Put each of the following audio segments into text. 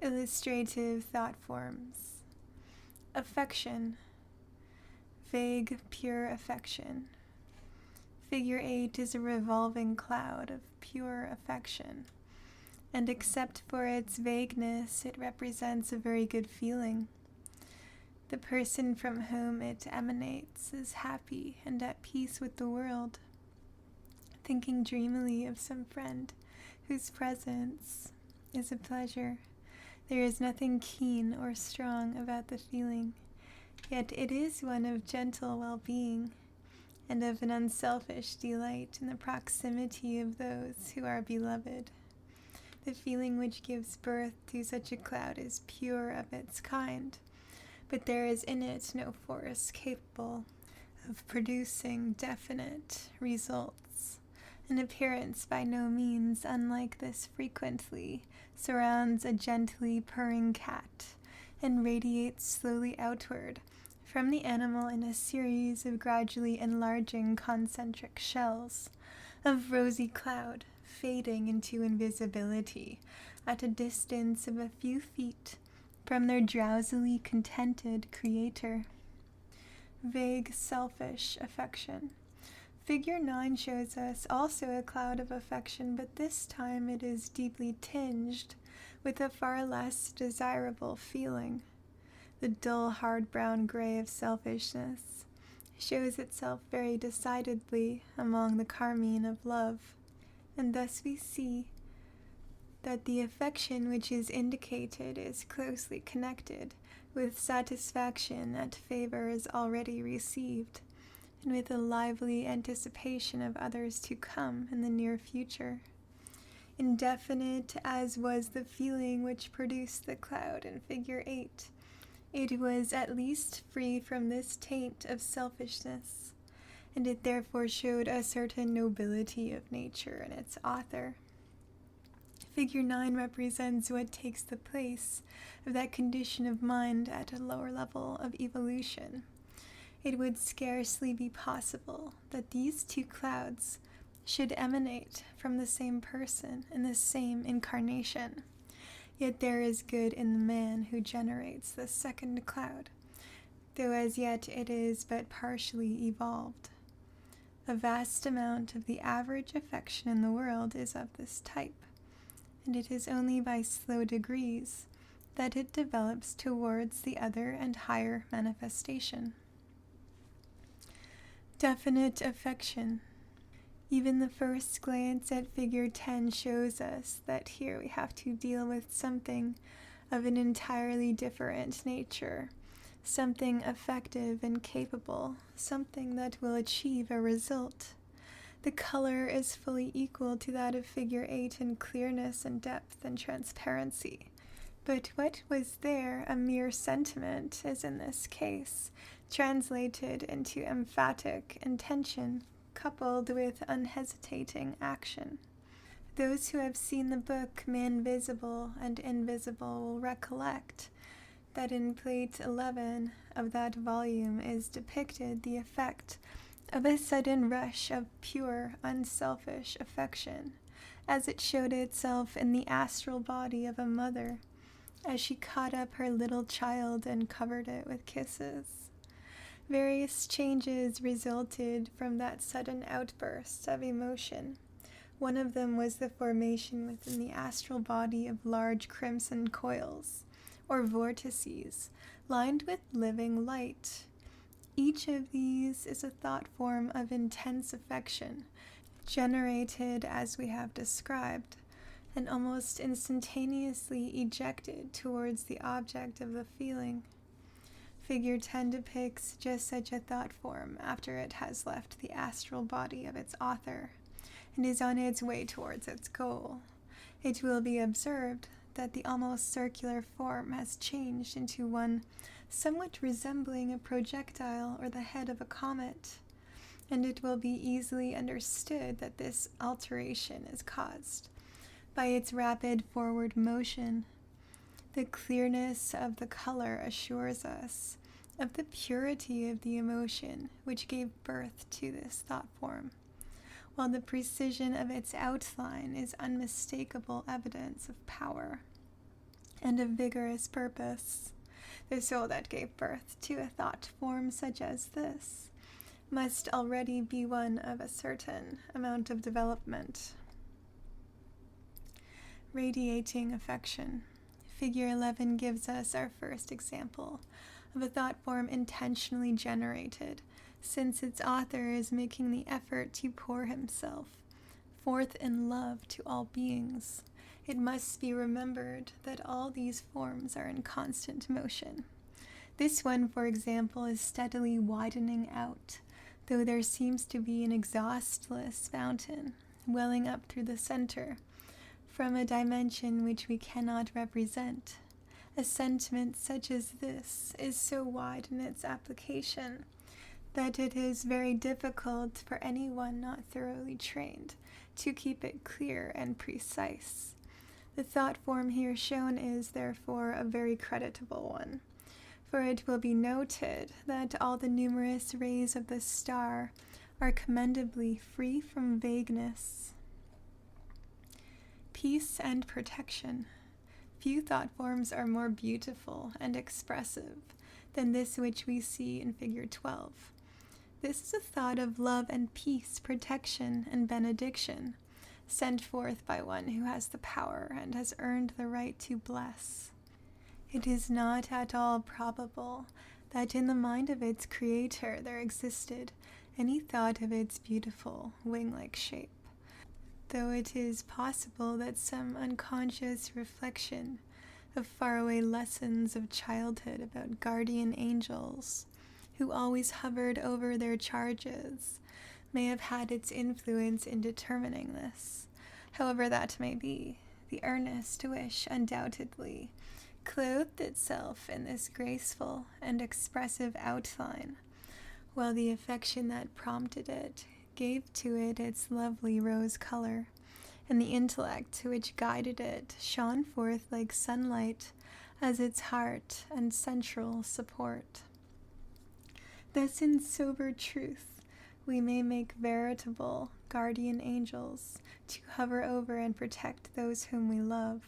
Illustrative thought forms. Affection. Vague, pure affection. Figure 8 is a revolving cloud of pure affection, and except for its vagueness, it represents a very good feeling. The person from whom it emanates is happy and at peace with the world, thinking dreamily of some friend whose presence is a pleasure. There is nothing keen or strong about the feeling, yet it is one of gentle well-being and of an unselfish delight in the proximity of those who are beloved. The feeling which gives birth to such a cloud is pure of its kind, but there is in it no force capable of producing definite results. An appearance by no means unlike this frequently surrounds a gently purring cat and radiates slowly outward from the animal in a series of gradually enlarging concentric shells of rosy cloud, fading into invisibility at a distance of a few feet from their drowsily contented creator. Vague, selfish affection. Figure 9 shows us also a cloud of affection, but this time it is deeply tinged with a far less desirable feeling. The dull, hard brown gray of selfishness shows itself very decidedly among the carmine of love, and thus we see that the affection which is indicated is closely connected with satisfaction at favors already received, and with a lively anticipation of others to come in the near future. Indefinite as was the feeling which produced the cloud in figure 8, it was at least free from this taint of selfishness, and it therefore showed a certain nobility of nature in its author. Figure 9 represents what takes the place of that condition of mind at a lower level of evolution. It would scarcely be possible that these two clouds should emanate from the same person in the same incarnation. Yet there is good in the man who generates the second cloud, though as yet it is but partially evolved. A vast amount of the average affection in the world is of this type, and it is only by slow degrees that it develops towards the other and higher manifestation. Definite affection. Even the first glance at figure 10 shows us that here we have to deal with something of an entirely different nature, something effective and capable, something that will achieve a result. The color is fully equal to that of figure 8 in clearness and depth and transparency. But what was there a mere sentiment is in this case translated into emphatic intention, coupled with unhesitating action. Those who have seen the book Man Visible and Invisible will recollect that in plate 11 of that volume is depicted the effect of a sudden rush of pure, unselfish affection, as it showed itself in the astral body of a mother, as she caught up her little child and covered it with kisses. Various changes resulted from that sudden outburst of emotion. One of them was the formation within the astral body of large crimson coils, or vortices, lined with living light. Each of these is a thought form of intense affection, generated as we have described, and almost instantaneously ejected towards the object of the feeling. Figure 10 depicts just such a thought form after it has left the astral body of its author and is on its way towards its goal. It will be observed that the almost circular form has changed into one somewhat resembling a projectile or the head of a comet, and it will be easily understood that this alteration is caused by its rapid forward motion. The clearness of the color assures us of the purity of the emotion which gave birth to this thought form, while the precision of its outline is unmistakable evidence of power. and of vigorous purpose. The soul that gave birth to a thought form such as this must already be one of a certain amount of development. Radiating affection. Figure 11 gives us our first example of a thought form intentionally generated, since its author is making the effort to pour himself forth in love to all beings. It must be remembered that all these forms are in constant motion. This one, for example, is steadily widening out, though there seems to be an exhaustless fountain welling up through the center, from a dimension which we cannot represent. A sentiment such as this is so wide in its application that it is very difficult for anyone not thoroughly trained to keep it clear and precise. The thought form here shown is, therefore, a very creditable one, for it will be noted that all the numerous rays of the star are commendably free from vagueness. Peace and protection. Few thought forms are more beautiful and expressive than this which we see in figure 12. This is a thought of love and peace, protection and benediction, sent forth by one who has the power and has earned the right to bless. It is not at all probable that in the mind of its creator there existed any thought of its beautiful wing-like shape, though it is possible that some unconscious reflection of faraway lessons of childhood about guardian angels who always hovered over their charges may have had its influence in determining this. However that may be, the earnest wish undoubtedly clothed itself in this graceful and expressive outline, while the affection that prompted it gave to it its lovely rose color, and the intellect which guided it shone forth like sunlight as its heart and central support. Thus, in sober truth, we may make veritable guardian angels to hover over and protect those whom we love,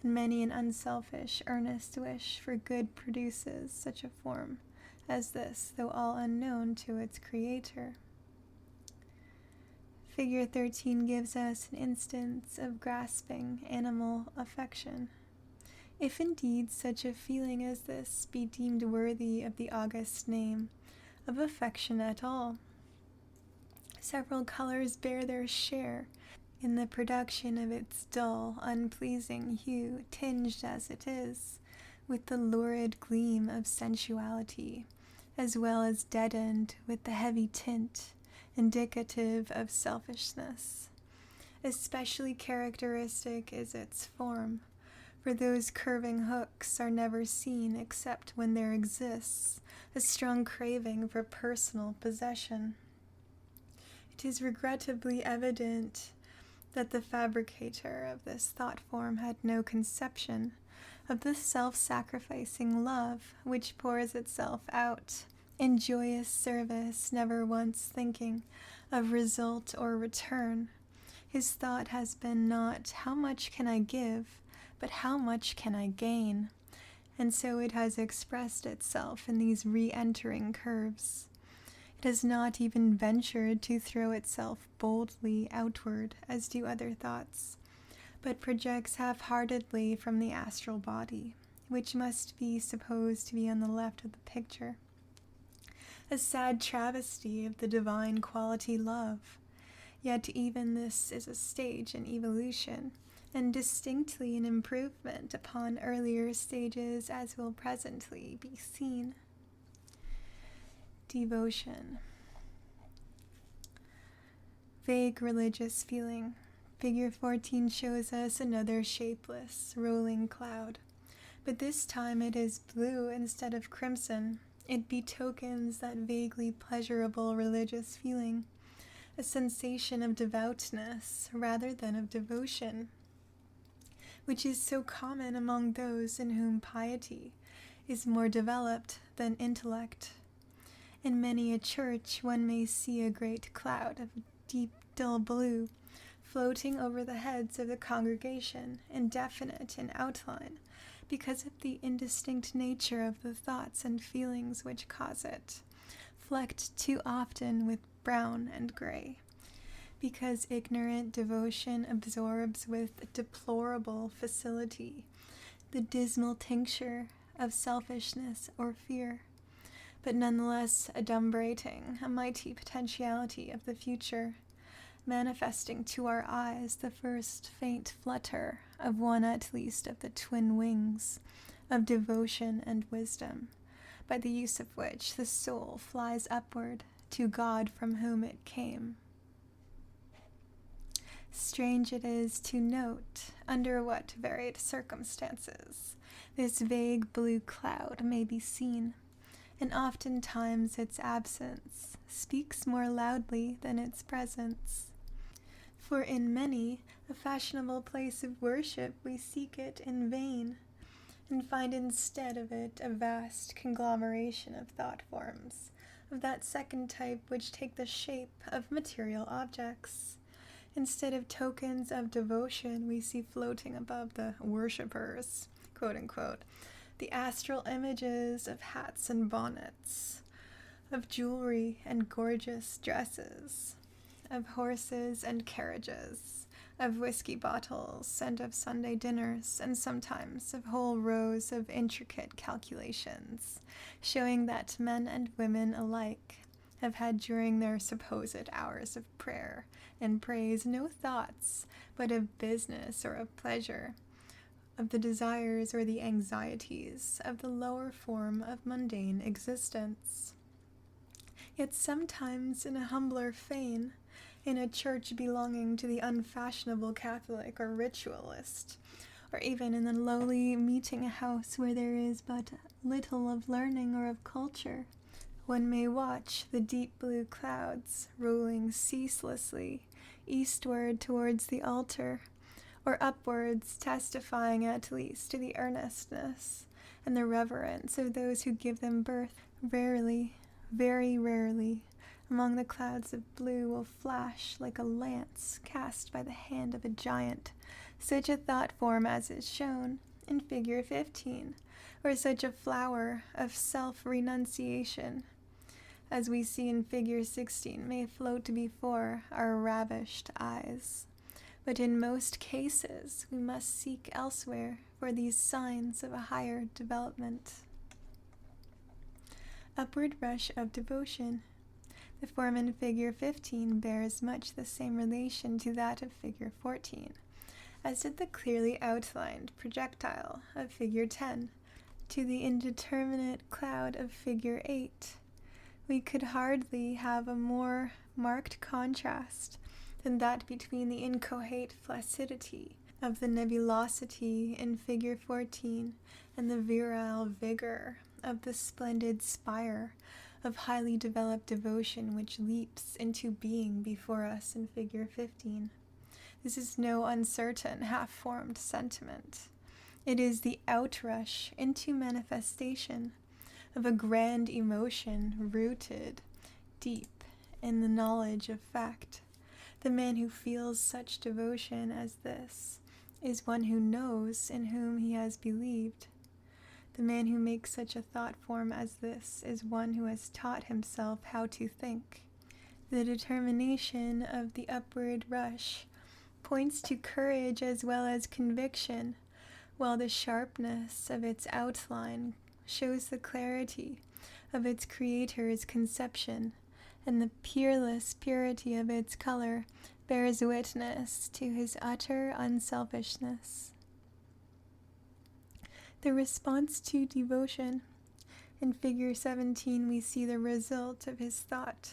and many an unselfish, earnest wish for good produces such a form as this, though all unknown to its creator. Figure 13 gives us an instance of grasping animal affection. If indeed such a feeling as this be deemed worthy of the august name of affection at all, several colors bear their share in the production of its dull, unpleasing hue, tinged as it is with the lurid gleam of sensuality, as well as deadened with the heavy tint indicative of selfishness. Especially characteristic is its form, for those curving hooks are never seen except when there exists a strong craving for personal possession. It is regrettably evident that the fabricator of this thought form had no conception of the self-sacrificing love which pours itself out in joyous service, never once thinking of result or return. His thought has been not, how much can I give, but how much can I gain? And so it has expressed itself in these re-entering curves. It has not even ventured to throw itself boldly outward, as do other thoughts, but projects half-heartedly from the astral body, which must be supposed to be on the left of the picture. A sad travesty of the divine quality love. Yet even this is a stage in evolution, and distinctly an improvement upon earlier stages, as will presently be seen. Devotion. Vague religious feeling. Figure 14 shows us another shapeless, rolling cloud, but this time it is blue instead of crimson. It betokens that vaguely pleasurable religious feeling, a sensation of devoutness rather than of devotion, which is so common among those in whom piety is more developed than intellect. In many a church one may see a great cloud of deep dull blue floating over the heads of the congregation, indefinite in outline, because of the indistinct nature of the thoughts and feelings which cause it, flecked too often with brown and gray, because ignorant devotion absorbs with deplorable facility the dismal tincture of selfishness or fear, but nonetheless adumbrating a mighty potentiality of the future, manifesting to our eyes the first faint flutter of one at least of the twin wings of devotion and wisdom, by the use of which the soul flies upward to God from whom it came. Strange it is to note under what varied circumstances this vague blue cloud may be seen, and oftentimes its absence speaks more loudly than its presence. For in many a fashionable place of worship we seek it in vain, and find instead of it a vast conglomeration of thought forms, of that second type which take the shape of material objects. Instead of tokens of devotion, we see floating above the worshippers, quote unquote, the astral images of hats and bonnets, of jewelry and gorgeous dresses, of horses and carriages, of whiskey bottles and of Sunday dinners, and sometimes of whole rows of intricate calculations, showing that men and women alike have had during their supposed hours of prayer and praise no thoughts but of business or of pleasure, of the desires or the anxieties of the lower form of mundane existence. Yet sometimes in a humbler fane, in a church belonging to the unfashionable Catholic or ritualist, or even in the lowly meeting house where there is but little of learning or of culture, one may watch the deep blue clouds rolling ceaselessly eastward towards the altar, or upwards, testifying at least to the earnestness and the reverence of those who give them birth. Rarely, very rarely, among the clouds of blue will flash like a lance cast by the hand of a giant such a thought form as is shown in figure 15, or such a flower of self-renunciation as we see in figure 16 may float before our ravished eyes. But in most cases we must seek elsewhere for these signs of a higher development. Upward rush of devotion. The form in figure 15 bears much the same relation to that of figure 14, as did the clearly outlined projectile of figure 10 to the indeterminate cloud of figure 8. We could hardly have a more marked contrast than that between the inchoate flaccidity of the nebulosity in figure 14 and the virile vigor of the splendid spire of highly developed devotion which leaps into being before us in figure 15. This is no uncertain, half-formed sentiment. It is the outrush into manifestation of a grand emotion rooted deep in the knowledge of fact. The man who feels such devotion as this is one who knows in whom he has believed. The man who makes such a thought form as this is one who has taught himself how to think. The determination of the upward rush points to courage as well as conviction, while the sharpness of its outline shows the clarity of its creator's conception, and the peerless purity of its color bears witness to his utter unselfishness. The response to devotion. In figure 17 we see the result of his thought,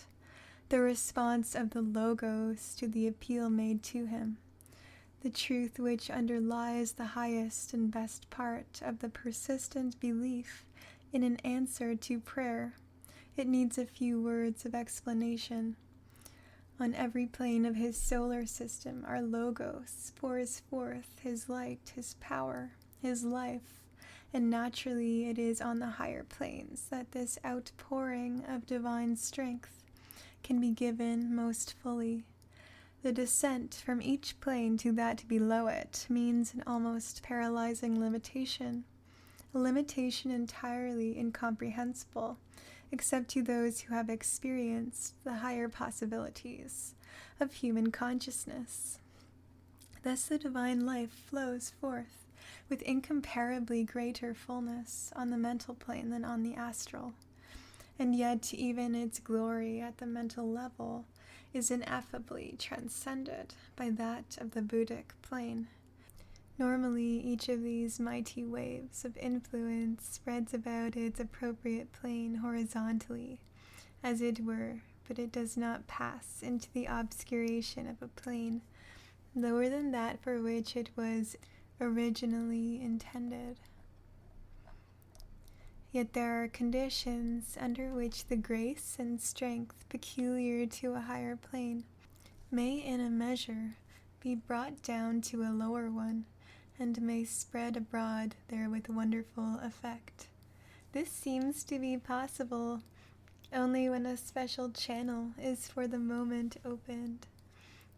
the response of the logos to the appeal made to him, the truth which underlies the highest and best part of the persistent belief in an answer to prayer. It needs a few words of explanation. On every plane of his solar system our logos pours forth his light, his power, his life, and naturally it is on the higher planes that this outpouring of divine strength can be given most fully. The descent from each plane to that below it means an almost paralyzing limitation, a limitation entirely incomprehensible, except to those who have experienced the higher possibilities of human consciousness. Thus the divine life flows forth with incomparably greater fullness on the mental plane than on the astral, and yet even its glory at the mental level is ineffably transcended by that of the Buddhic plane. Normally, each of these mighty waves of influence spreads about its appropriate plane horizontally, as it were, but it does not pass into the obscuration of a plane lower than that for which it was originally intended. Yet there are conditions under which the grace and strength peculiar to a higher plane may in a measure be brought down to a lower one, and may spread abroad there with wonderful effect. This seems to be possible only when a special channel is for the moment opened,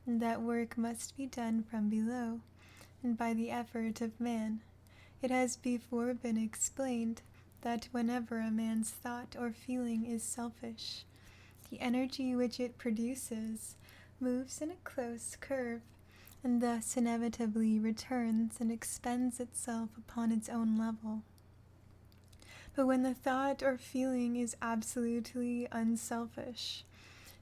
and that work must be done from below, and by the effort of man. It has before been explained that whenever a man's thought or feeling is selfish, the energy which it produces moves in a close curve, and thus inevitably returns and expends itself upon its own level. But when the thought or feeling is absolutely unselfish,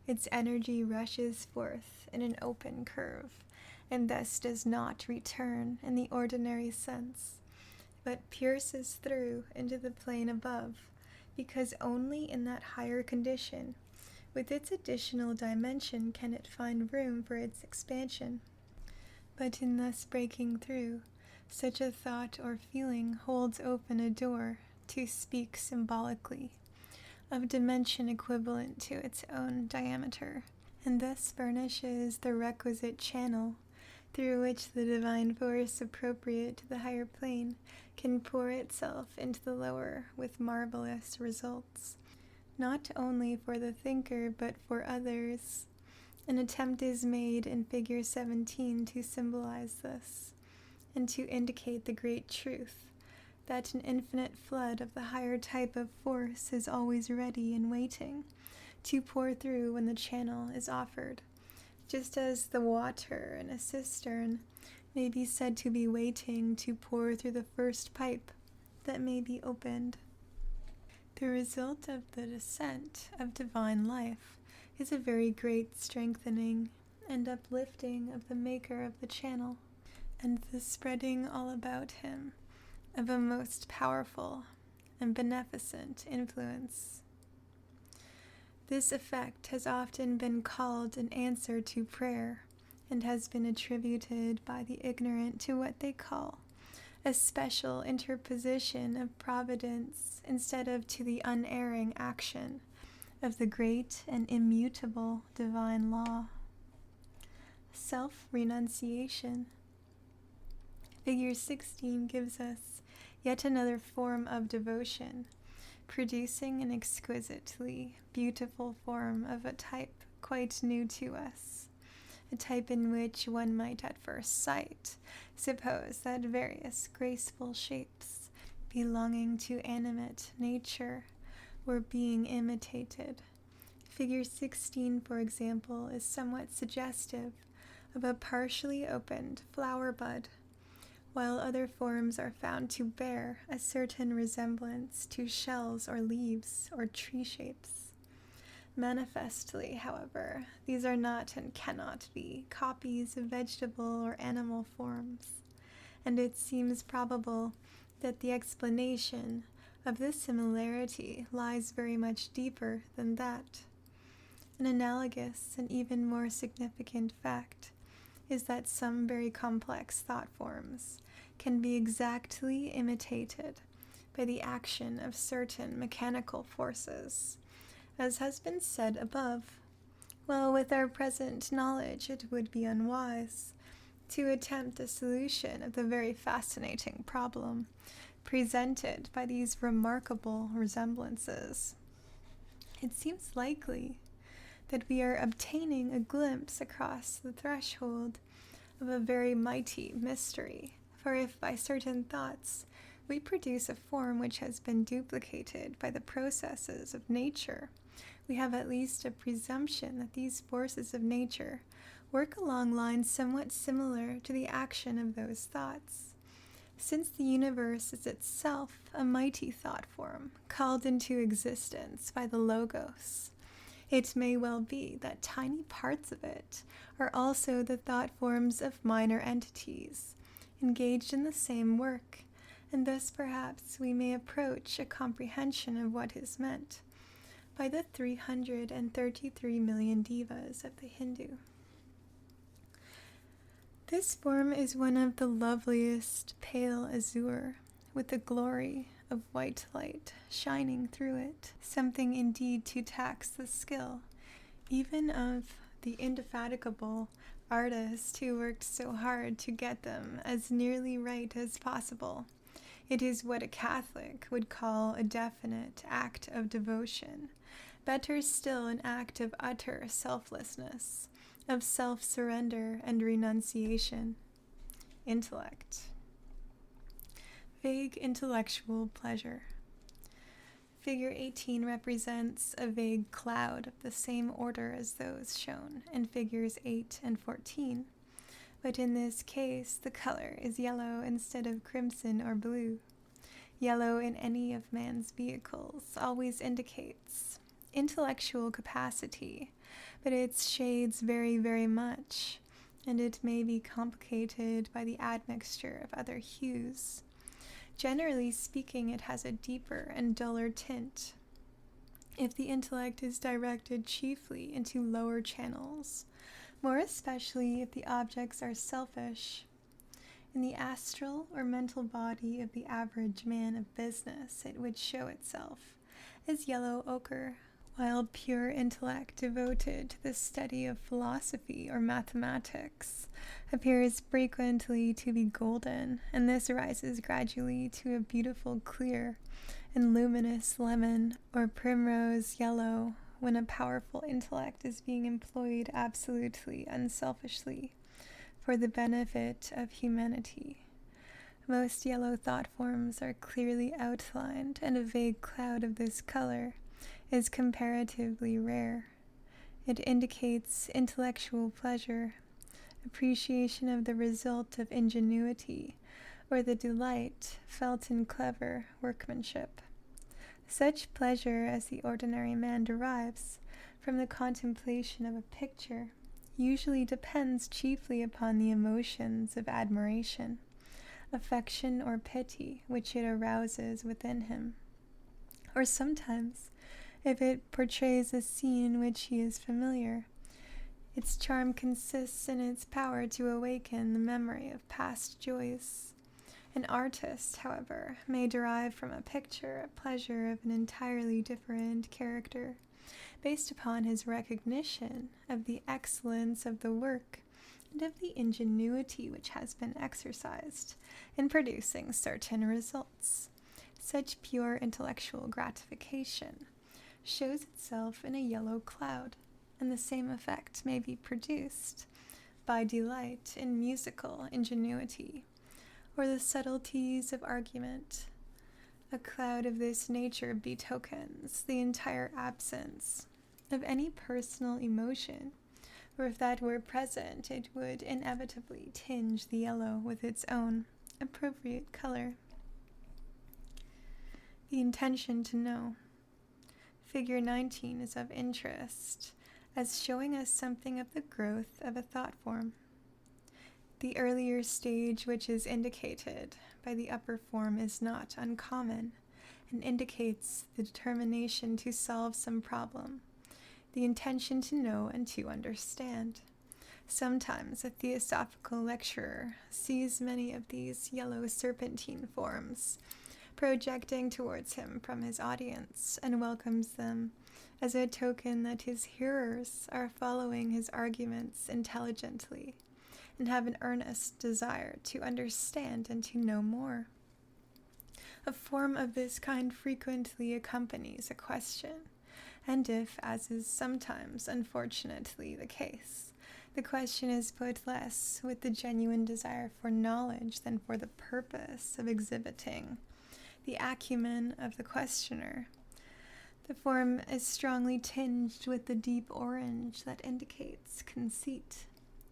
its energy rushes forth in an open curve, and thus does not return in the ordinary sense, but pierces through into the plane above, because only in that higher condition, with its additional dimension, can it find room for its expansion. But in thus breaking through, such a thought or feeling holds open a door, to speak symbolically, of dimension equivalent to its own diameter, and thus furnishes the requisite channel through which the divine force appropriate to the higher plane can pour itself into the lower with marvelous results, not only for the thinker but for others. An attempt is made in Figure 17 to symbolize this, and to indicate the great truth that an infinite flood of the higher type of force is always ready and waiting to pour through when the channel is offered, just as the water in a cistern may be said to be waiting to pour through the first pipe that may be opened. The result of the descent of divine life is a very great strengthening and uplifting of the maker of the channel, and the spreading all about him of a most powerful and beneficent influence. This effect has often been called an answer to prayer, and has been attributed by the ignorant to what they call a special interposition of providence, instead of to the unerring action of the great and immutable divine law. Self-renunciation. Figure 16 gives us yet another form of devotion, producing an exquisitely beautiful form of a type quite new to us, a type in which one might at first sight suppose that various graceful shapes belonging to animate nature were being imitated. Figure 16, for example, is somewhat suggestive of a partially opened flower bud, while other forms are found to bear a certain resemblance to shells or leaves or tree shapes. Manifestly, however, these are not and cannot be copies of vegetable or animal forms, and it seems probable that the explanation of this similarity lies very much deeper than that. An analogous and even more significant fact is that some very complex thought forms can be exactly imitated by the action of certain mechanical forces, as has been said above. While with our present knowledge it would be unwise to attempt a solution of the very fascinating problem presented by these remarkable resemblances, it seems likely that we are obtaining a glimpse across the threshold of a very mighty mystery. For if by certain thoughts we produce a form which has been duplicated by the processes of nature, we have at least a presumption that these forces of nature work along lines somewhat similar to the action of those thoughts. Since the universe is itself a mighty thought form, called into existence by the Logos, it may well be that tiny parts of it are also the thought forms of minor entities, engaged in the same work, and thus perhaps we may approach a comprehension of what is meant by the 333 million devas of the Hindu. This form is one of the loveliest pale azure, with the glory of white light shining through it, something indeed to tax the skill, even of the indefatigable artist who worked so hard to get them as nearly right as possible. It is what a Catholic would call a definite act of devotion, better still an act of utter selflessness, of self-surrender and renunciation. Intellect. Vague intellectual pleasure. Figure 18 represents a vague cloud of the same order as those shown in figures 8 and 14, but in this case the color is yellow instead of crimson or blue. Yellow in any of man's vehicles always indicates intellectual capacity, but its shades vary very much, and it may be complicated by the admixture of other hues. Generally speaking, it has a deeper and duller tint. If the intellect is directed chiefly into lower channels, more especially if the objects are selfish, in the astral or mental body of the average man of business, it would show itself as yellow ochre, while pure intellect devoted to the study of philosophy or mathematics appears frequently to be golden, and this rises gradually to a beautiful clear and luminous lemon or primrose yellow when a powerful intellect is being employed absolutely unselfishly for the benefit of humanity. Most yellow thought forms are clearly outlined, and a vague cloud of this color is comparatively rare. It indicates intellectual pleasure, appreciation of the result of ingenuity, or the delight felt in clever workmanship. Such pleasure as the ordinary man derives from the contemplation of a picture usually depends chiefly upon the emotions of admiration, affection, or pity which it arouses within him, or sometimes, if it portrays a scene in which he is familiar, its charm consists in its power to awaken the memory of past joys. An artist, however, may derive from a picture a pleasure of an entirely different character, based upon his recognition of the excellence of the work and of the ingenuity which has been exercised in producing certain results. Such pure intellectual gratification shows itself in a yellow cloud, and the same effect may be produced by delight in musical ingenuity or the subtleties of argument. A cloud of this nature betokens the entire absence of any personal emotion, or if that were present, it would inevitably tinge the yellow with its own appropriate color. The intention to know. Figure 19 is of interest as showing us something of the growth of a thought form. The earlier stage which is indicated by the upper form is not uncommon and indicates the determination to solve some problem, the intention to know and to understand. Sometimes a theosophical lecturer sees many of these yellow serpentine forms projecting towards him from his audience and welcomes them as a token that his hearers are following his arguments intelligently and have an earnest desire to understand and to know more. A form of this kind frequently accompanies a question, And if, as is sometimes unfortunately the case, the question is put less with the genuine desire for knowledge than for the purpose of exhibiting the acumen of the questioner, the form is strongly tinged with the deep orange that indicates conceit.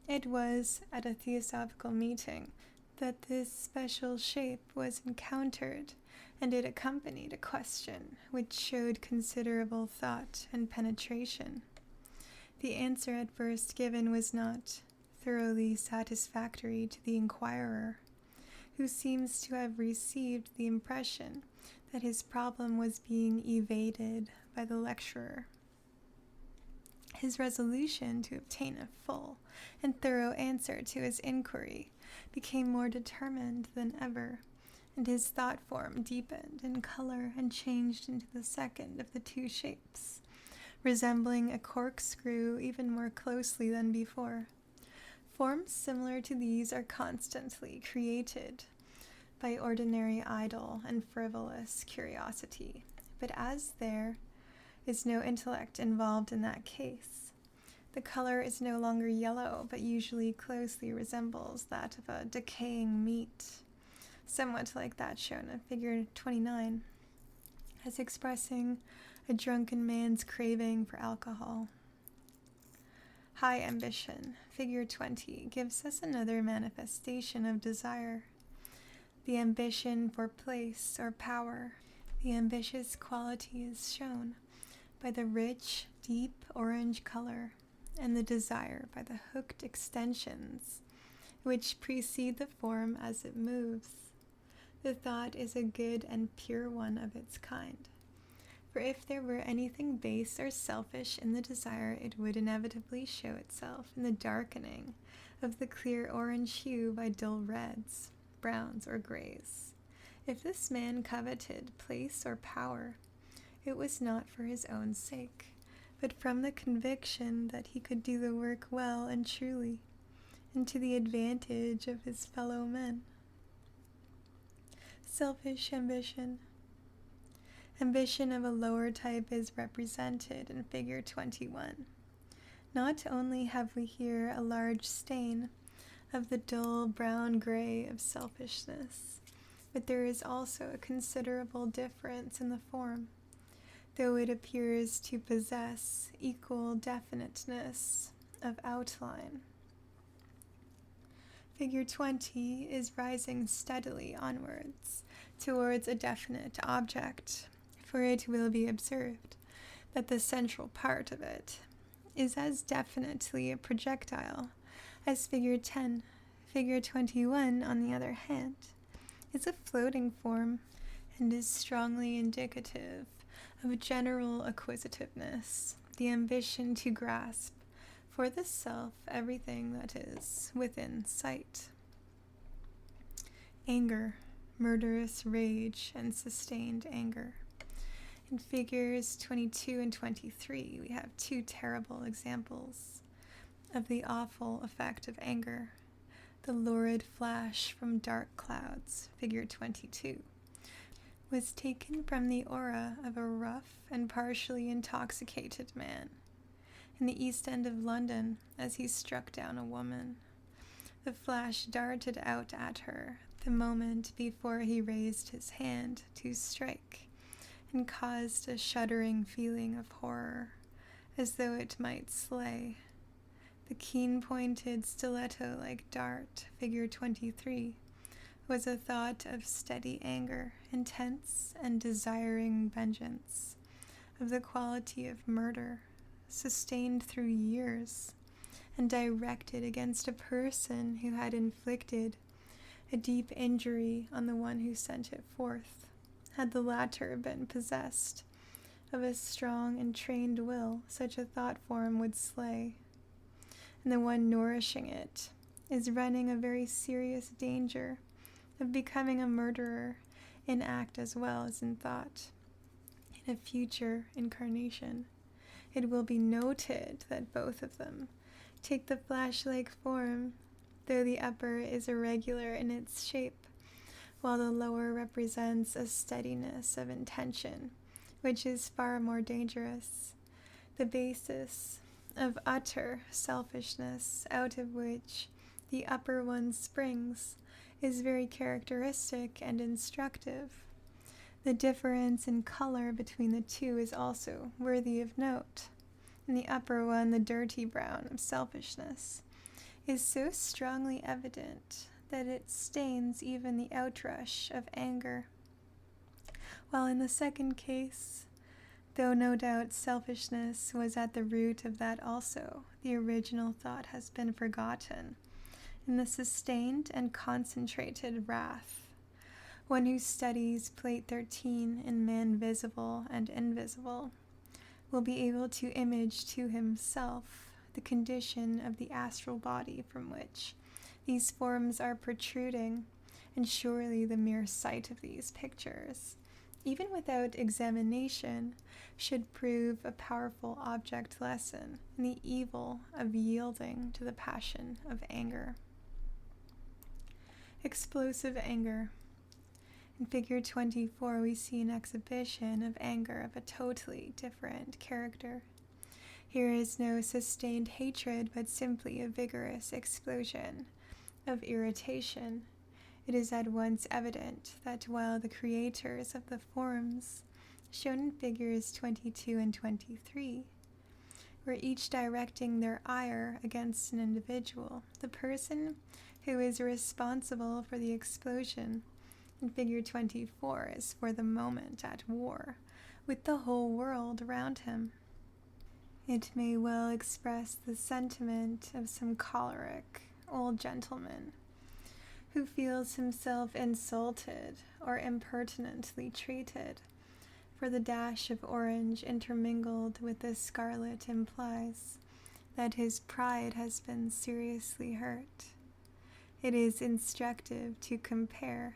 It was at a theosophical meeting that this special shape was encountered, and it accompanied a question which showed considerable thought and penetration. The answer at first given was not thoroughly satisfactory to the inquirer, who seems to have received the impression that his problem was being evaded by the lecturer. His resolution to obtain a full and thorough answer to his inquiry became more determined than ever, and his thought form deepened in color and changed into the second of the two shapes, resembling a corkscrew even more closely than before. Forms similar to these are constantly created by ordinary idle and frivolous curiosity, but as there is no intellect involved in that case, the color is no longer yellow, but usually closely resembles that of a decaying meat, somewhat like that shown in figure 29, as expressing a drunken man's craving for alcohol. High ambition, figure 20, gives us another manifestation of desire. The ambition for place or power. The ambitious quality is shown by the rich, deep orange color, and the desire by the hooked extensions, which precede the form as it moves. The thought is a good and pure one of its kind. For if there were anything base or selfish in the desire, it would inevitably show itself in the darkening of the clear orange hue by dull reds, browns, or grays. If this man coveted place or power, it was not for his own sake, but from the conviction that he could do the work well and truly, and to the advantage of his fellow men. Selfish ambition. Ambition of a lower type is represented in figure 21. Not only have we here a large stain of the dull brown-gray of selfishness, but there is also a considerable difference in the form, though it appears to possess equal definiteness of outline. Figure 20 is rising steadily onwards towards a definite object, for it will be observed that the central part of it is as definitely a projectile as figure 10. Figure 21, on the other hand, is a floating form and is strongly indicative of general acquisitiveness, the ambition to grasp for the self everything that is within sight. Anger, murderous rage, and sustained anger. In figures 22 and 23, we have two terrible examples of the awful effect of anger. The lurid flash from dark clouds, figure 22, was taken from the aura of a rough and partially intoxicated man in the East End of London as he struck down a woman. The flash darted out at her the moment before he raised his hand to strike, and caused a shuddering feeling of horror, as though it might slay. The keen-pointed stiletto-like dart, figure 23, was a thought of steady anger, intense and desiring vengeance, of the quality of murder, sustained through years, and directed against a person who had inflicted a deep injury on the one who sent it forth. Had the latter been possessed of a strong and trained will, such a thought form would slay, and the one nourishing it is running a very serious danger of becoming a murderer in act as well as in thought. In a future incarnation, it will be noted that both of them take the flash-like form, though the upper is irregular in its shape, while the lower represents a steadiness of intention, which is far more dangerous, the basis of utter selfishness out of which the upper one springs is very characteristic and instructive. The difference in color between the two is also worthy of note. In the upper one, the dirty brown of selfishness is so strongly evident that it stains even the outrush of anger. While in the second case, though no doubt selfishness was at the root of that also, the original thought has been forgotten. In the sustained and concentrated wrath, one who studies Plate 13 in Man Visible and Invisible will be able to image to himself the condition of the astral body from which these forms are protruding, and surely the mere sight of these pictures, even without examination, should prove a powerful object lesson in the evil of yielding to the passion of anger. Explosive anger. In figure 24, we see an exhibition of anger of a totally different character. Here is no sustained hatred, but simply a vigorous explosion of irritation. It is at once evident that while the creators of the forms, shown in figures 22 and 23, were each directing their ire against an individual, the person who is responsible for the explosion in figure 24 is for the moment at war with the whole world around him. It may well express the sentiment of some choleric old gentleman who feels himself insulted or impertinently treated, for the dash of orange intermingled with the scarlet implies that his pride has been seriously hurt. It is instructive to compare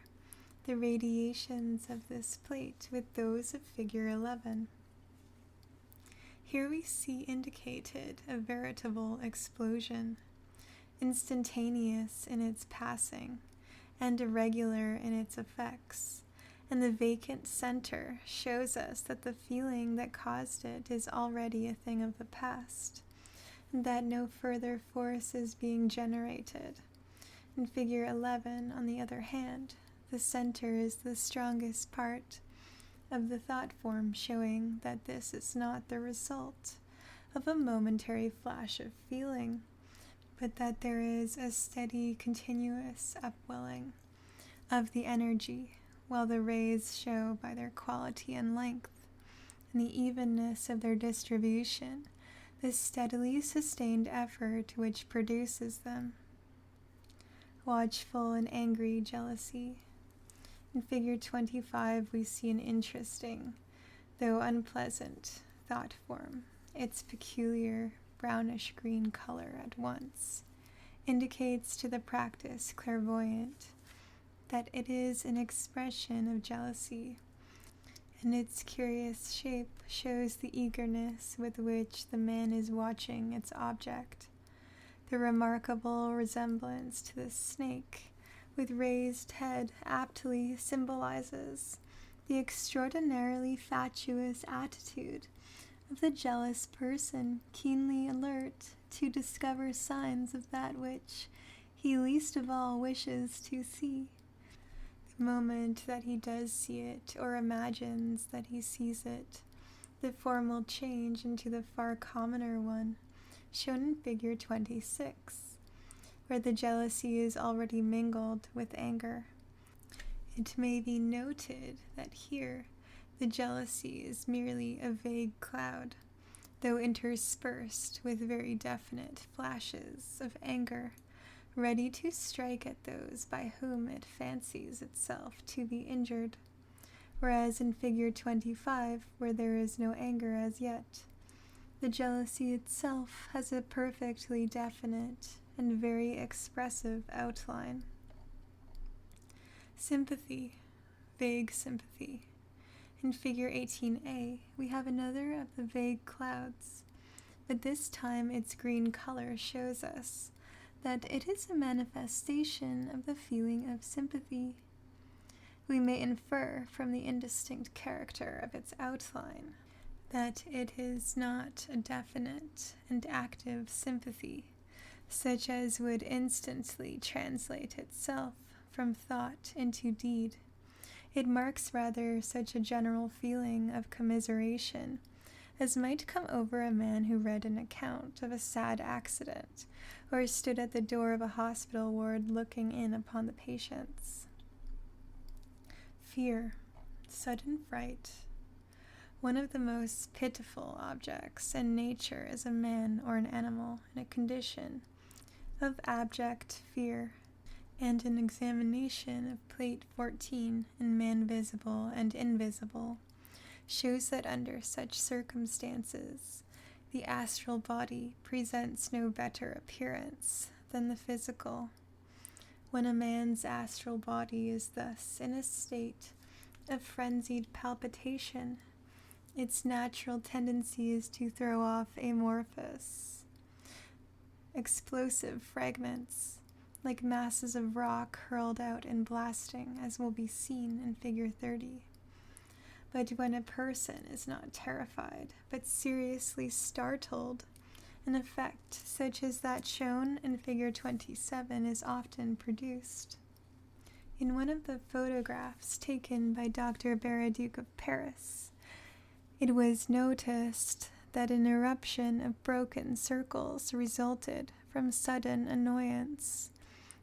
the radiations of this plate with those of figure 11. Here we see indicated a veritable explosion, instantaneous in its passing and irregular in its effects, and the vacant center shows us that the feeling that caused it is already a thing of the past, and that no further force is being generated. In figure 11, on the other hand, the center is the strongest part of the thought form, showing that this is not the result of a momentary flash of feeling, but that there is a steady, continuous upwelling of the energy, while the rays show by their quality and length, and the evenness of their distribution, the steadily sustained effort which produces them. Watchful and angry jealousy. In figure 25, we see an interesting, though unpleasant, thought form. Its peculiar brownish-green color at once indicates to the practiced clairvoyant that it is an expression of jealousy, and its curious shape shows the eagerness with which the man is watching its object. The remarkable resemblance to the snake with raised head aptly symbolizes the extraordinarily fatuous attitude of the jealous person, keenly alert to discover signs of that which he least of all wishes to see. The moment that he does see it, or imagines that he sees it, the form will change into the far commoner one, shown in figure 26, where the jealousy is already mingled with anger. It may be noted that here the jealousy is merely a vague cloud, though interspersed with very definite flashes of anger, ready to strike at those by whom it fancies itself to be injured, whereas in figure 25, where there is no anger as yet, the jealousy itself has a perfectly definite and very expressive outline. Sympathy, vague sympathy. In figure 18a, we have another of the vague clouds, but this time its green color shows us that it is a manifestation of the feeling of sympathy. We may infer from the indistinct character of its outline that it is not a definite and active sympathy, such as would instantly translate itself from thought into deed. It marks rather such a general feeling of commiseration as might come over a man who read an account of a sad accident, or stood at the door of a hospital ward looking in upon the patients. Fear, sudden fright. One of the most pitiful objects in nature is a man or an animal in a condition of abject fear, and an examination of Plate 14 in Man Visible and Invisible shows that under such circumstances, the astral body presents no better appearance than the physical. When a man's astral body is thus in a state of frenzied palpitation, its natural tendency is to throw off amorphous, explosive fragments, like masses of rock hurled out in blasting, as will be seen in Figure 30. But when a person is not terrified, but seriously startled, an effect such as that shown in Figure 27 is often produced. In one of the photographs taken by Dr. Baraduc of Paris, it was noticed that an eruption of broken circles resulted from sudden annoyance,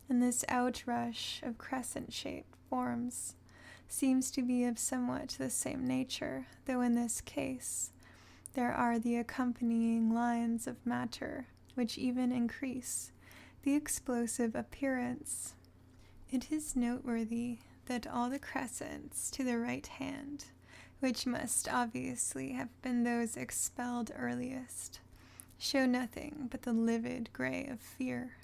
and this outrush of crescent-shaped forms seems to be of somewhat the same nature, though in this case there are the accompanying lines of matter which even increase the explosive appearance. It is noteworthy that all the crescents to the right hand, which must obviously have been those expelled earliest, show nothing but the livid gray of fear,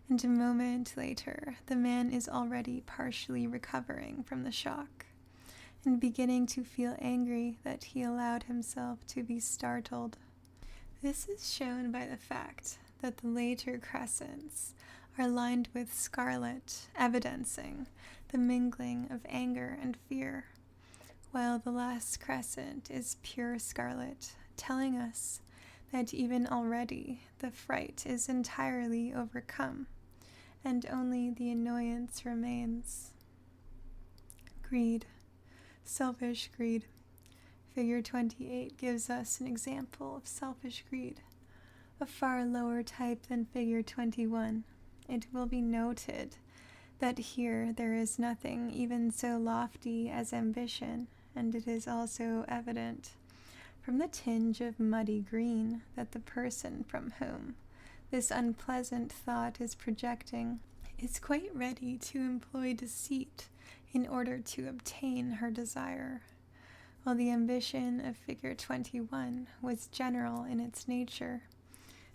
and a moment later the man is already partially recovering from the shock, and beginning to feel angry that he allowed himself to be startled. This is shown by the fact that the later crescents are lined with scarlet, evidencing the mingling of anger and fear, while the last crescent is pure scarlet, telling us that even already the fright is entirely overcome, and only the annoyance remains. Greed, selfish greed. Figure 28 gives us an example of selfish greed, a far lower type than Figure 21. It will be noted that here there is nothing even so lofty as ambition, and it is also evident from the tinge of muddy green that the person from whom this unpleasant thought is projecting is quite ready to employ deceit in order to obtain her desire, while the ambition of Figure 21 was general in its nature.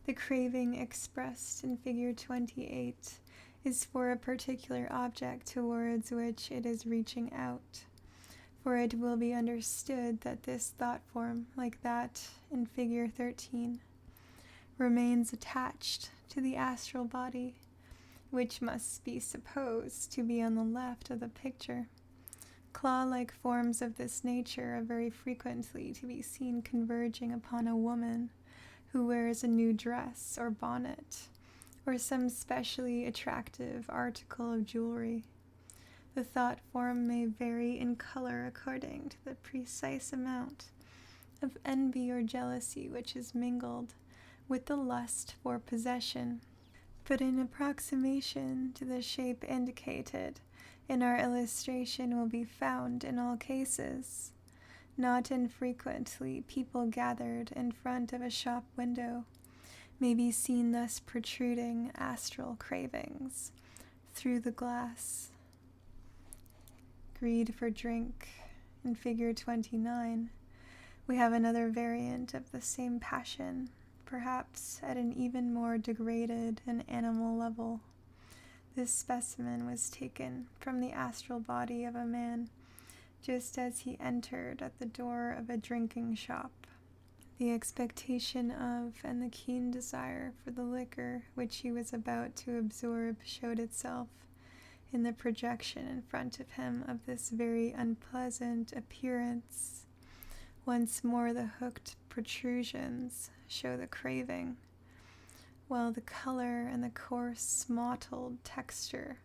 The craving expressed in Figure 28 is for a particular object towards which it is reaching out, for it will be understood that this thought form, like that in Figure 13, remains attached to the astral body, which must be supposed to be on the left of the picture. Claw-like forms of this nature are very frequently to be seen converging upon a woman who wears a new dress or bonnet, or some specially attractive article of jewelry. The thought form may vary in color according to the precise amount of envy or jealousy which is mingled with the lust for possession, but an approximation to the shape indicated in our illustration will be found in all cases. Not infrequently, people gathered in front of a shop window may be seen thus protruding astral cravings through the glass. Greed for drink. In Figure 29, we have another variant of the same passion, perhaps at an even more degraded and animal level. This specimen was taken from the astral body of a man just as he entered at the door of a drinking shop. The expectation of and the keen desire for the liquor which he was about to absorb showed itself in the projection in front of him of this very unpleasant appearance, Once more the hooked protrusions show the craving, while the color and the coarse mottled texture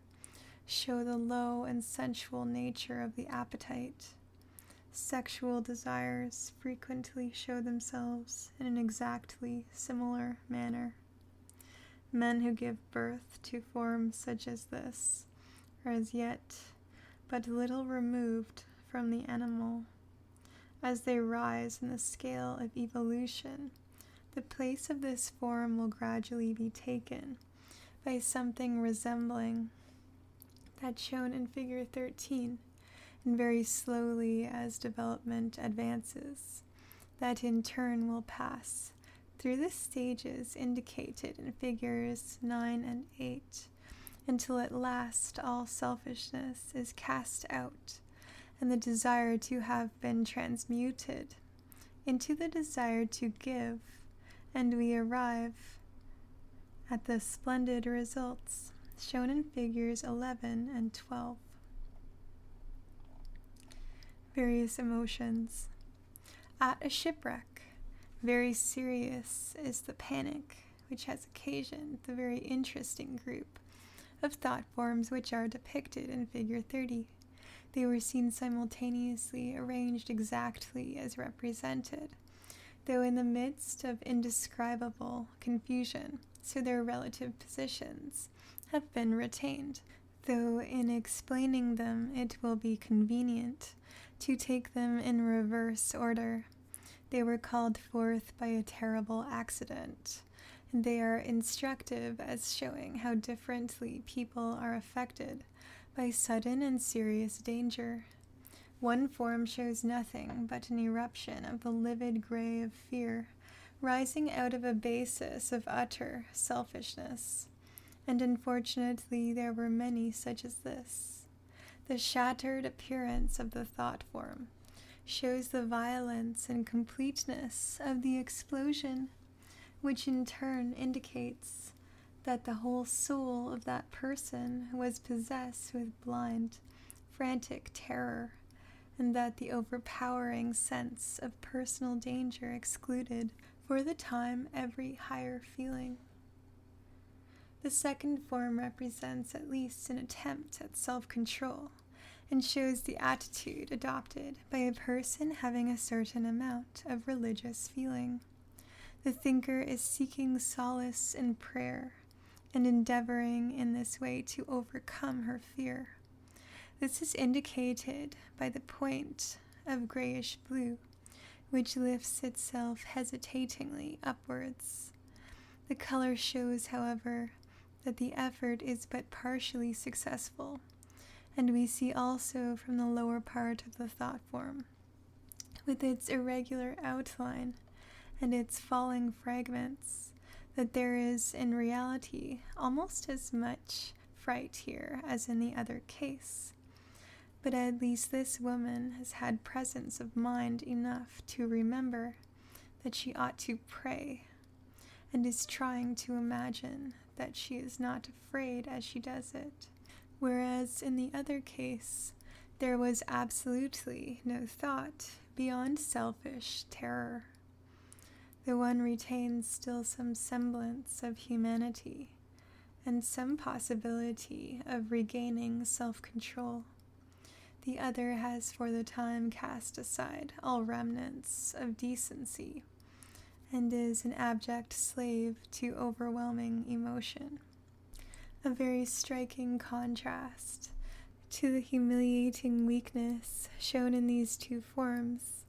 show the low and sensual nature of the appetite. Sexual desires frequently show themselves in an exactly similar manner. Men who give birth to forms such as this are as yet but little removed from the animal. As they rise in the scale of evolution, the place of this form will gradually be taken by something resembling that shown in figure 13, and very slowly as development advances, that in turn will pass through the stages indicated in figures 9 and 8, until at last all selfishness is cast out, and the desire to have been transmuted into the desire to give, and we arrive at the splendid results shown in figures 11 and 12. Various emotions. At a shipwreck, very serious is the panic which has occasioned the very interesting group of thought forms which are depicted in figure 30. They were seen simultaneously arranged exactly as represented, though in the midst of indescribable confusion, so their relative positions have been retained, though in explaining them it will be convenient to take them in reverse order. They were called forth by a terrible accident, and they are instructive as showing how differently people are affected by sudden and serious danger. One form shows nothing but an eruption of the livid gray of fear, rising out of a basis of utter selfishness. And unfortunately there were many such as this. The shattered appearance of the thought form shows the violence and completeness of the explosion, which in turn indicates that the whole soul of that person was possessed with blind, frantic terror, and that the overpowering sense of personal danger excluded, for the time, every higher feeling. The second form represents at least an attempt at self-control, and shows the attitude adopted by a person having a certain amount of religious feeling. The thinker is seeking solace in prayer, and endeavoring in this way to overcome her fear. This is indicated by the point of grayish blue, which lifts itself hesitatingly upwards. The color shows, however, that the effort is but partially successful, and we see also from the lower part of the thought form, with its irregular outline and its falling fragments, that there is in reality almost as much fright here as in the other case. But at least this woman has had presence of mind enough to remember that she ought to pray, and is trying to imagine that she is not afraid as she does it, whereas in the other case there was absolutely no thought beyond selfish terror. The one retains still some semblance of humanity, and some possibility of regaining self-control. The other has for the time cast aside all remnants of decency, and is an abject slave to overwhelming emotion. A very striking contrast to the humiliating weakness shown in these two forms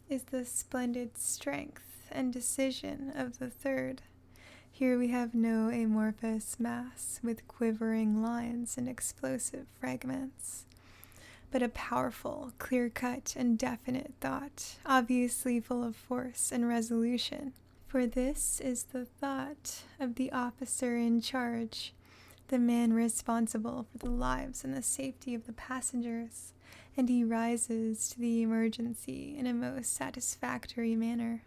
is the splendid strength and decision of the third. Here we have no amorphous mass with quivering lines and explosive fragments, but a powerful, clear-cut, and definite thought, obviously full of force and resolution. For this is the thought of the officer in charge, the man responsible for the lives and the safety of the passengers, and he rises to the emergency in a most satisfactory manner.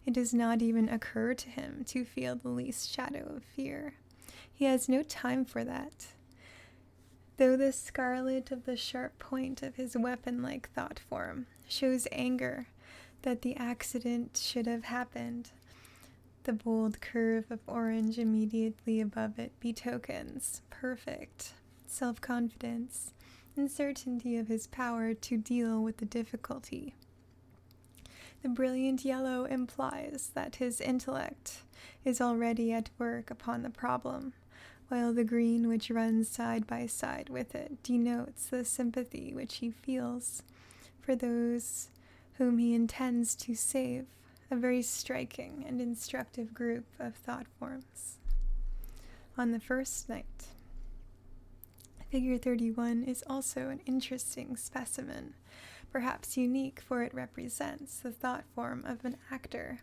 It does not even occur to him to feel the least shadow of fear. He has no time for that. Though the scarlet of the sharp point of his weapon-like thought form shows anger, that the accident should have happened. The bold curve of orange immediately above it betokens perfect self-confidence and certainty of his power to deal with the difficulty. The brilliant yellow implies that his intellect is already at work upon the problem, while the green which runs side by side with it denotes the sympathy which he feels for those whom he intends to save, a very striking and instructive group of thought forms. On the first night, Figure 31 is also an interesting specimen, perhaps unique, for it represents the thought form of an actor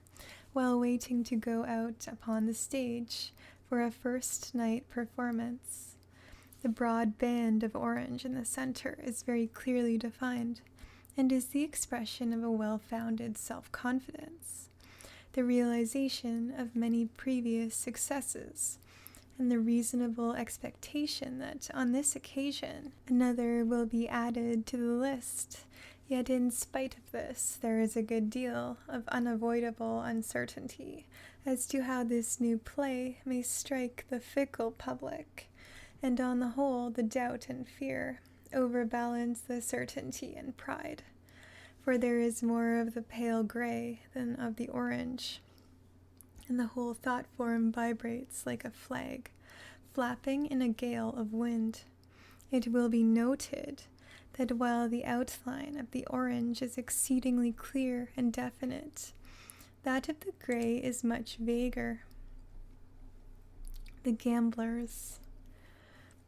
while waiting to go out upon the stage for a first night performance. The broad band of orange in the center is very clearly defined and is the expression of a well-founded self-confidence, the realization of many previous successes, and the reasonable expectation that on this occasion another will be added to the list. Yet in spite of this, there is a good deal of unavoidable uncertainty as to how this new play may strike the fickle public, and on the whole the doubt and fear overbalance the certainty and pride, for there is more of the pale gray than of the orange, and the whole thought form vibrates like a flag, flapping in a gale of wind. It will be noted that while the outline of the orange is exceedingly clear and definite, that of the gray is much vaguer. The gamblers.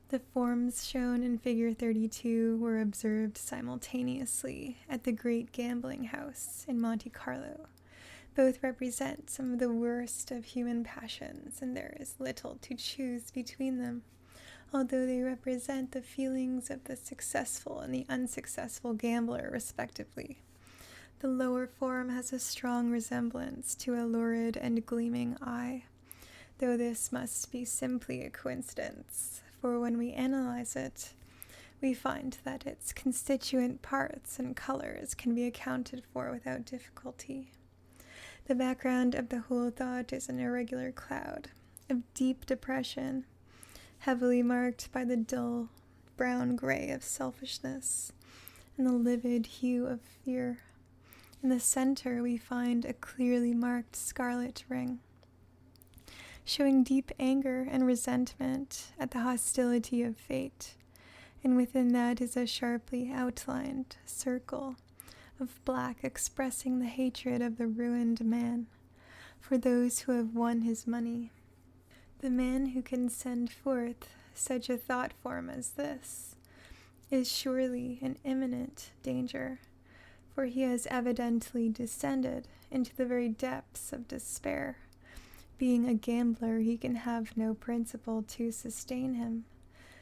The forms shown in Figure 32 were observed simultaneously at the great gambling house in Monte Carlo. Both represent some of the worst of human passions, and there is little to choose between them, although they represent the feelings of the successful and the unsuccessful gambler, respectively. The lower form has a strong resemblance to a lurid and gleaming eye, though this must be simply a coincidence, for when we analyze it, we find that its constituent parts and colors can be accounted for without difficulty. The background of the whole thought is an irregular cloud of deep depression, heavily marked by the dull brown-gray of selfishness and the livid hue of fear. In the center we find a clearly marked scarlet ring, showing deep anger and resentment at the hostility of fate, and within that is a sharply outlined circle of black expressing the hatred of the ruined man for those who have won his money. The man who can send forth such a thought form as this is surely in imminent danger, for he has evidently descended into the very depths of despair. Being a gambler, he can have no principle to sustain him,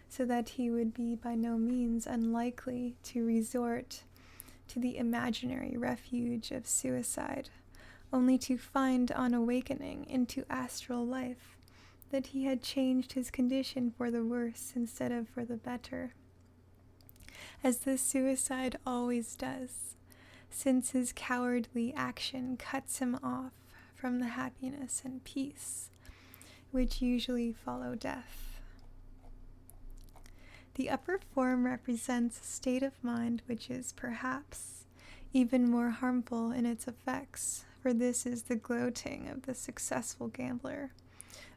so that he would be by no means unlikely to resort to the imaginary refuge of suicide, only to find on awakening into astral life that he had changed his condition for the worse instead of for the better, as the suicide always does, since his cowardly action cuts him off from the happiness and peace which usually follow death. The upper form represents a state of mind which is perhaps even more harmful in its effects, for this is the gloating of the successful gambler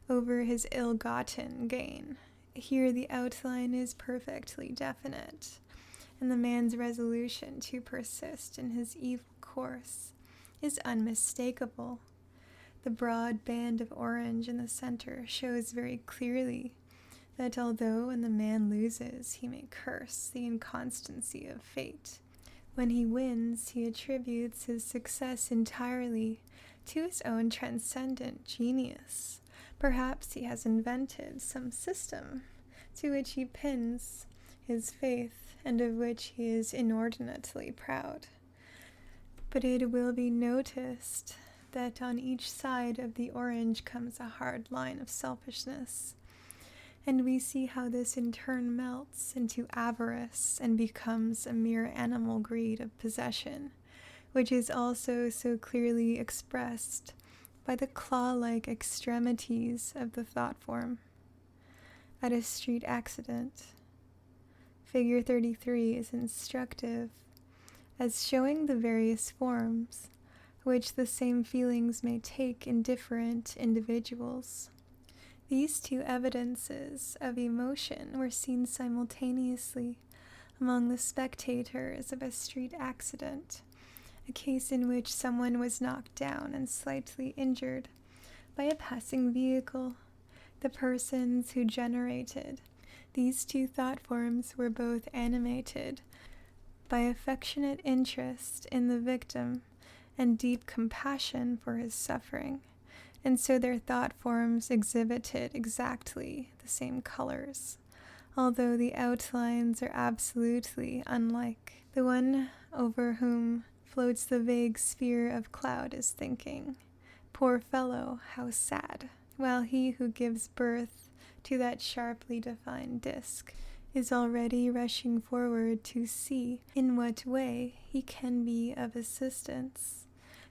over his ill-gotten gain. Here the outline is perfectly definite, and the man's resolution to persist in his evil course is unmistakable. The broad band of orange in the center shows very clearly that although when the man loses he may curse the inconstancy of fate, when he wins he attributes his success entirely to his own transcendent genius. Perhaps he has invented some system to which he pins his faith and of which he is inordinately proud. But it will be noticed that on each side of the orange comes a hard line of selfishness, and we see how this in turn melts into avarice and becomes a mere animal greed of possession, which is also so clearly expressed by the claw-like extremities of the thought form. At a street accident, Figure 33 is instructive as showing the various forms which the same feelings may take in different individuals. These two evidences of emotion were seen simultaneously among the spectators of a street accident, a case in which someone was knocked down and slightly injured by a passing vehicle. The persons who generated these two thought forms were both animated by affectionate interest in the victim and deep compassion for his suffering, and so their thought forms exhibited exactly the same colors, although the outlines are absolutely unlike. The one over whom floats the vague sphere of cloud is thinking, "Poor fellow, how sad," while he who gives birth to that sharply defined disk is already rushing forward to see in what way he can be of assistance.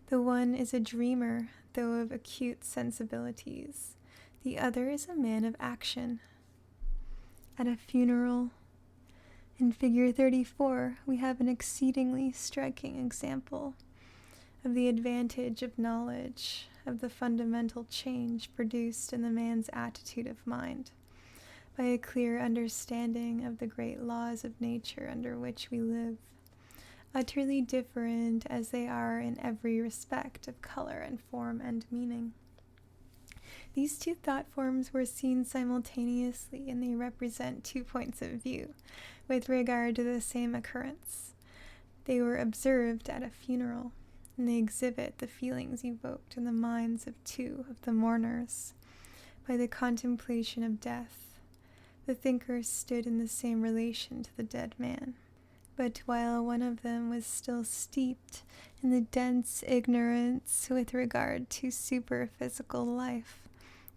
The one is a dreamer, though of acute sensibilities. The other is a man of action. At a funeral, in Figure 34, we have an exceedingly striking example of the advantage of knowledge of the fundamental change produced in the man's attitude of mind by a clear understanding of the great laws of nature under which we live, utterly different as they are in every respect of color and form and meaning. These two thought forms were seen simultaneously, and they represent two points of view with regard to the same occurrence. They were observed at a funeral, and they exhibit the feelings evoked in the minds of two of the mourners by the contemplation of death. The thinkers stood in the same relation to the dead man, but while one of them was still steeped in the dense ignorance with regard to superphysical life,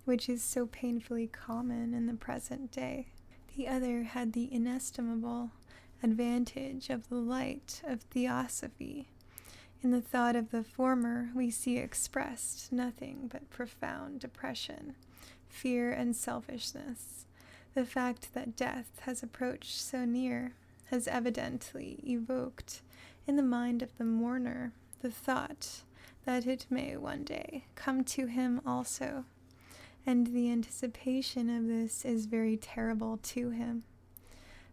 which is so painfully common in the present day, the other had the inestimable advantage of the light of theosophy. In the thought of the former, we see expressed nothing but profound depression, fear, and selfishness. The fact that death has approached so near has evidently evoked in the mind of the mourner the thought that it may one day come to him also, and the anticipation of this is very terrible to him.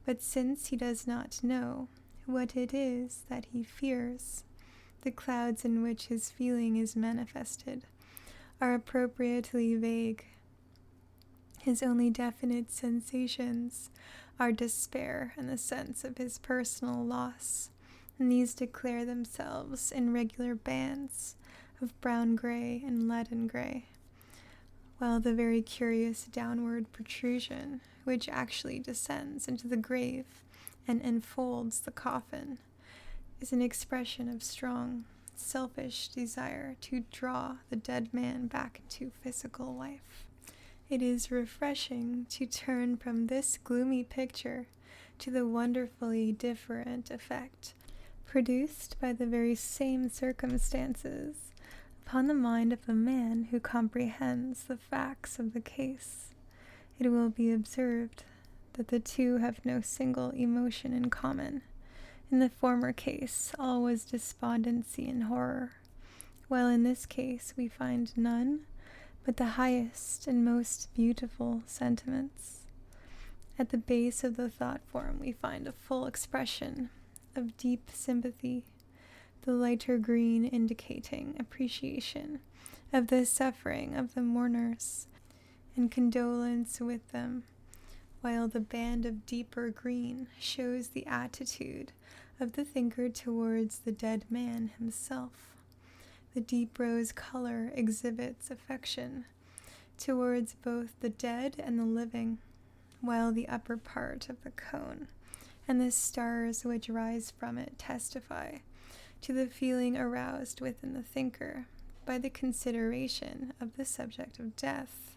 But since he does not know what it is that he fears, the clouds in which his feeling is manifested are appropriately vague. His only definite sensations are despair and the sense of his personal loss, and these declare themselves in regular bands of brown-gray and leaden-gray, while the very curious downward protrusion, which actually descends into the grave and enfolds the coffin, is an expression of strong, selfish desire to draw the dead man back into physical life. It is refreshing to turn from this gloomy picture to the wonderfully different effect produced by the very same circumstances upon the mind of a man who comprehends the facts of the case. It will be observed that the two have no single emotion in common. In the former case, all was despondency and horror, while in this case we find none but the highest and most beautiful sentiments. At the base of the thought form we find a full expression of deep sympathy, the lighter green indicating appreciation of the suffering of the mourners and condolence with them, while the band of deeper green shows the attitude of the thinker towards the dead man himself. The deep rose color exhibits affection towards both the dead and the living, while the upper part of the cone and the stars which rise from it testify to the feeling aroused within the thinker by the consideration of the subject of death,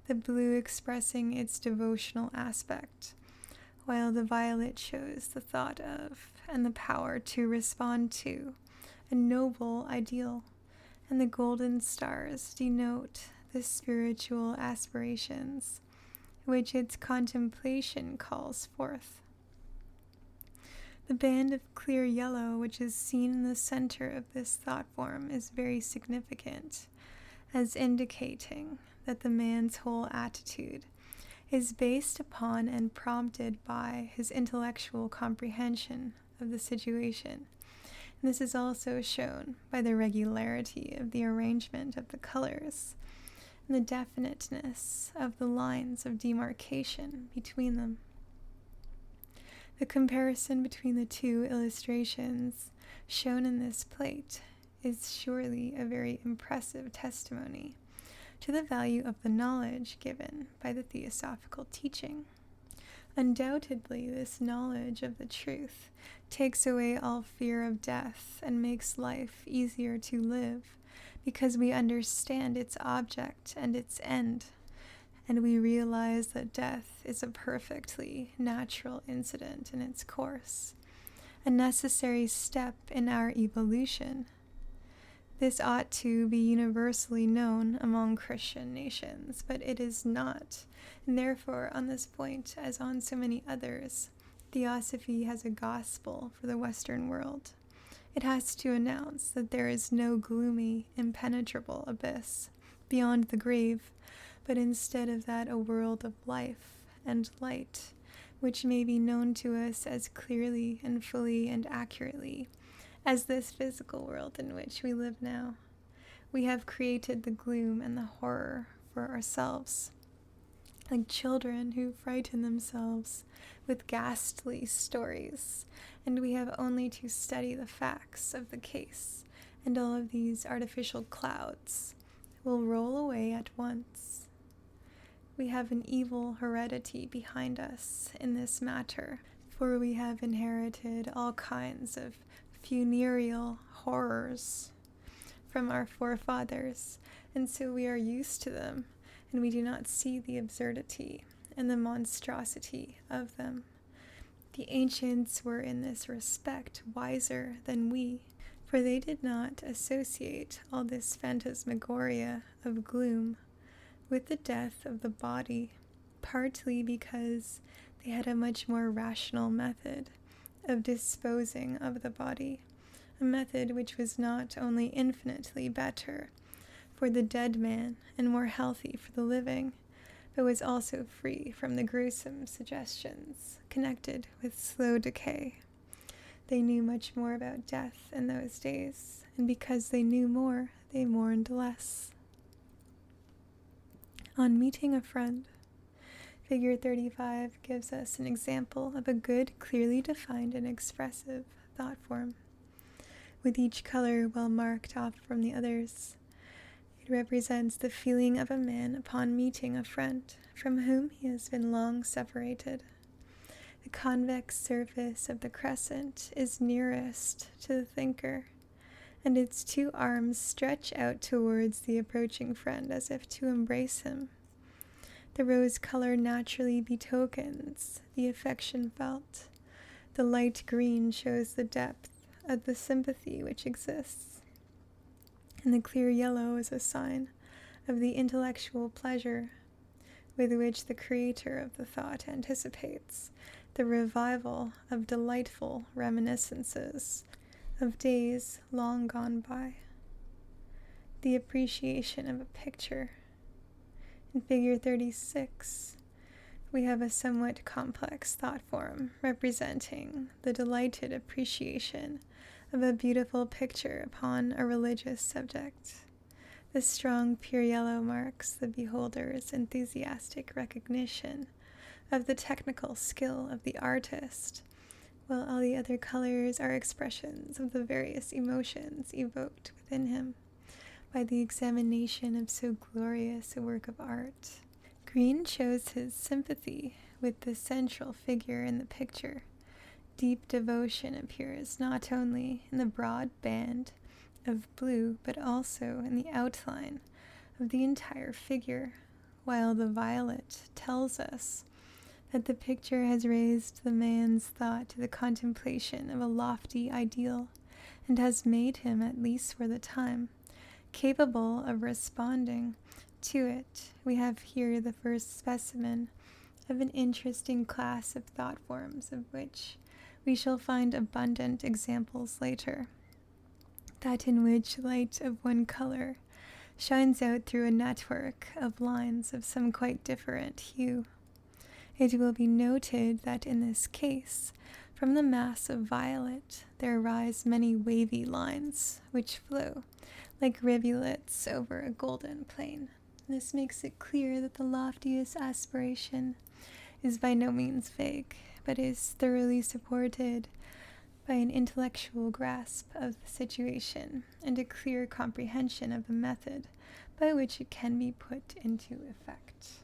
the blue expressing its devotional aspect, while the violet shows the thought of and the power to respond to a noble ideal, and the golden stars denote the spiritual aspirations which its contemplation calls forth. The band of clear yellow which is seen in the center of this thought form is very significant, as indicating that the man's whole attitude is based upon and prompted by his intellectual comprehension of the situation. And this is also shown by the regularity of the arrangement of the colors and the definiteness of the lines of demarcation between them. The comparison between the two illustrations shown in this plate is surely a very impressive testimony to the value of the knowledge given by the theosophical teaching. Undoubtedly, this knowledge of the truth takes away all fear of death and makes life easier to live because we understand its object and its end, and we realize that death is a perfectly natural incident in its course, a necessary step in our evolution. This ought to be universally known among Christian nations, but it is not, and therefore on this point, as on so many others, Theosophy has a gospel for the Western world. It has to announce that there is no gloomy, impenetrable abyss beyond the grave, but instead of that a world of life and light, which may be known to us as clearly and fully and accurately as this physical world in which we live now. We have created the gloom and the horror for ourselves, like children who frighten themselves with ghastly stories, and we have only to study the facts of the case, and all of these artificial clouds will roll away at once. We have an evil heredity behind us in this matter, for we have inherited all kinds of funereal horrors from our forefathers, and so we are used to them, and we do not see the absurdity and the monstrosity of them. The ancients were in this respect wiser than we, for they did not associate all this phantasmagoria of gloom with the death of the body, partly because they had a much more rational method of disposing of the body, a method which was not only infinitely better for the dead man and more healthy for the living, but was also free from the gruesome suggestions connected with slow decay. They knew much more about death in those days, and because they knew more, they mourned less. On meeting a friend, Figure 35 gives us an example of a good, clearly defined and expressive thought form, with each color well marked off from the others. It represents the feeling of a man upon meeting a friend from whom he has been long separated. The convex surface of the crescent is nearest to the thinker, and its two arms stretch out towards the approaching friend as if to embrace him. The rose color naturally betokens the affection felt. The light green shows the depth of the sympathy which exists, and the clear yellow is a sign of the intellectual pleasure with which the creator of the thought anticipates the revival of delightful reminiscences of days long gone by. The appreciation of a picture. In Figure 36, we have a somewhat complex thought form representing the delighted appreciation of a beautiful picture upon a religious subject. The strong pure yellow marks the beholder's enthusiastic recognition of the technical skill of the artist, while all the other colors are expressions of the various emotions evoked within him by the examination of so glorious a work of art. Green shows his sympathy with the central figure in the picture. Deep devotion appears not only in the broad band of blue, but also in the outline of the entire figure, while the violet tells us that the picture has raised the man's thought to the contemplation of a lofty ideal, and has made him, at least for the time, capable of responding to it. We have here the first specimen of an interesting class of thought forms, of which we shall find abundant examples later. That in which light of one color shines out through a network of lines of some quite different hue. It will be noted that in this case, from the mass of violet, there arise many wavy lines, which flow like rivulets over a golden plain. This makes it clear that the loftiest aspiration is by no means vague, but is thoroughly supported by an intellectual grasp of the situation and a clear comprehension of the method by which it can be put into effect.